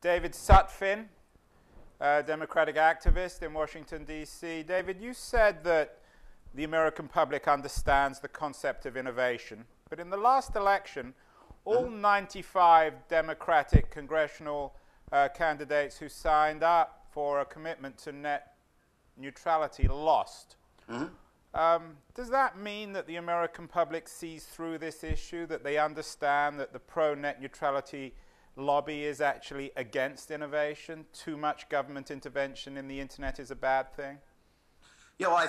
David Sutphen, Democratic activist in Washington, D.C. David, you said that the American public understands the concept of innovation, but in the last election, all 95 Democratic congressional candidates who signed up for a commitment to net neutrality lost. Does that mean that the American public sees through this issue, that they understand that the pro-net neutrality lobby is actually against innovation? Too much government intervention in the internet is a bad thing? Yeah, well, I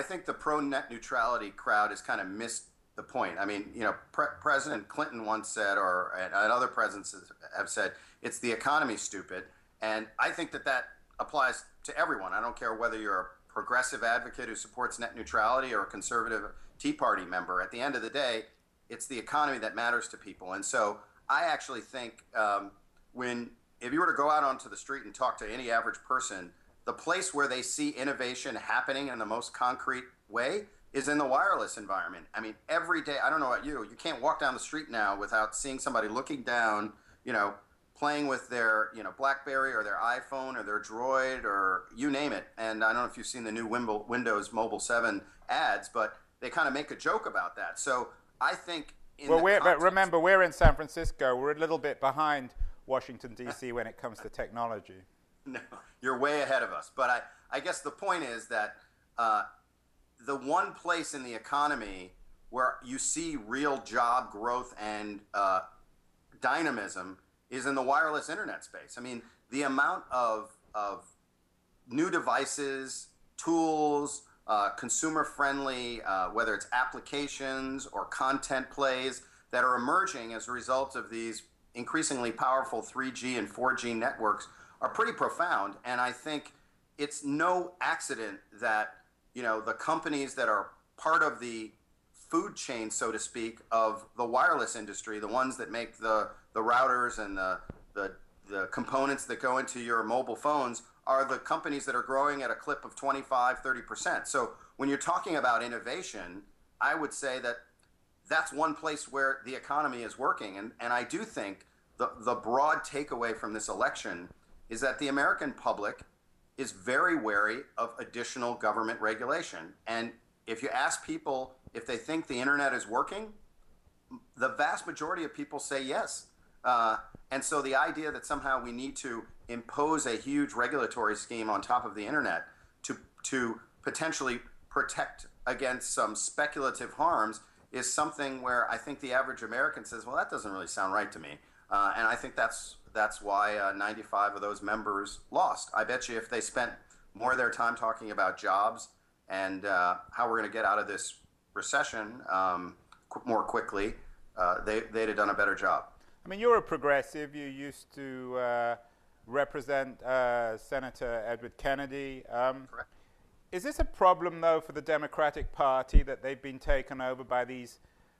think the pro-net neutrality crowd has kind of missed the point. I mean, you know, President Clinton once said, and other presidents have said, it's the economy, stupid. And I think that that applies to everyone. I don't care whether you're a progressive advocate who supports net neutrality or a conservative Tea Party member. At the end of the day, it's the economy that matters to people. And so I actually think if you were to go out onto the street and talk to any average person, the place where they see innovation happening in the most concrete way is in the wireless environment. I mean, every day, I don't know about you, you can't walk down the street now without seeing somebody looking down, you know, playing with their, you know, BlackBerry or their iPhone or their Droid or you name it. And I don't know if you've seen the new Windows Mobile 7 ads, but they kind of make a joke about that. So I think but remember, we're in San Francisco. We're a little bit behind Washington, D.C. when it comes to technology. No, you're way ahead of us. But I guess the point is that the one place in the economy where you see real job growth and dynamism is in the wireless internet space. I mean, the amount of new devices, tools, consumer-friendly, whether it's applications or content plays that are emerging as a result of these increasingly powerful 3G and 4G networks are pretty profound. And I think it's no accident that, you know, the companies that are part of the food chain, so to speak, of the wireless industry, the ones that make the routers and the components that go into your mobile phones, are the companies that are growing at a clip of 25, 30%. So when you're talking about innovation, I would say that that's one place where the economy is working. And I do think the broad takeaway from this election is that the American public is very wary of additional government regulation. And if you ask people if they think the internet is working, the vast majority of people say yes. And so the idea that somehow we need to impose a huge regulatory scheme on top of the internet to potentially protect against some speculative harms is something where I think the average American says, well, that doesn't really sound right to me. And I think that's why 95 of those members lost. I bet you if they spent more of their time talking about jobs and how we're going to get out of this recession more quickly, they'd have done a better job. I mean, you're a progressive. You used to represent Senator Edward Kennedy. Correct. Is this a problem, though, for the Democratic Party, that they've been taken over by these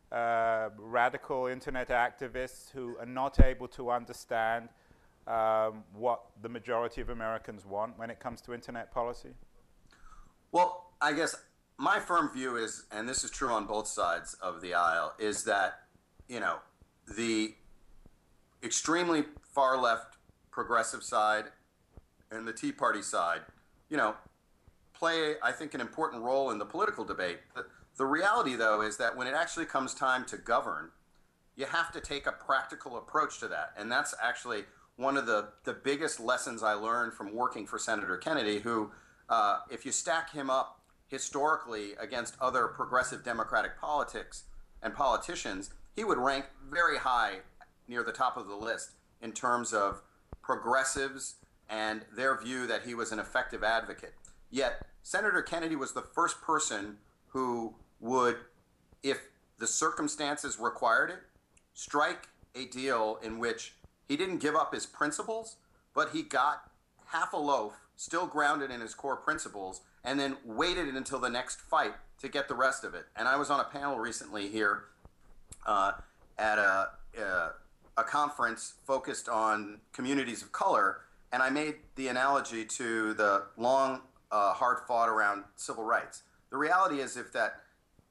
radical internet activists who are not able to understand what the majority of Americans want when it comes to internet policy? Well, I guess my firm view is, and this is true on both sides of the aisle, is that, you know, the extremely far left progressive side and the Tea Party side, you know, play, I think, an important role in the political debate. The reality, though, is that when it actually comes time to govern, you have to take a practical approach to that. And that's actually one of the biggest lessons I learned from working for Senator Kennedy, who, if you stack him up historically against other progressive Democratic politics and politicians, he would rank very high near the top of the list in terms of progressives and their view that he was an effective advocate. Yet Senator Kennedy was the first person who would, if the circumstances required it, strike a deal in which he didn't give up his principles, but he got half a loaf, still grounded in his core principles, and then waited until the next fight to get the rest of it. And I was on a panel recently here at a conference focused on communities of color, and I made the analogy to the long, hard fought around civil rights. The reality is that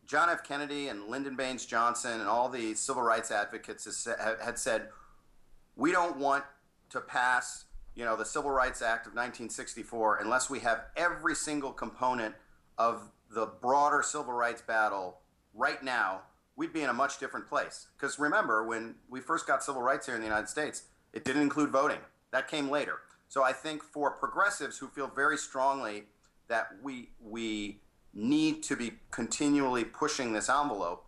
John F. Kennedy and Lyndon Baines Johnson and all the civil rights advocates had said, we don't want to pass, the Civil Rights Act of 1964 unless we have every single component of the broader civil rights battle right now, we'd be in a much different place. Because remember, when we first got civil rights here in the United States, it didn't include voting. That came later. So I think for progressives who feel very strongly that we need to be continually pushing this envelope,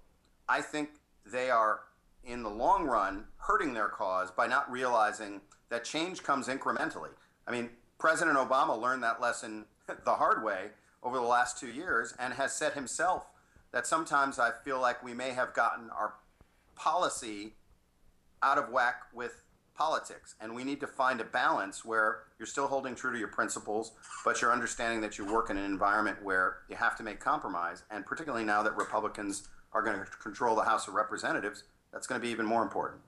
I think they are, in the long run, hurting their cause by not realizing that change comes incrementally. I mean, President Obama learned that lesson the hard way over the last 2 years and has said himself that sometimes I feel like we may have gotten our policy out of whack with politics. And we need to find a balance where you're still holding true to your principles, but you're understanding that you work in an environment where you have to make compromise. And particularly now that Republicans are going to control the House of Representatives, that's going to be even more important.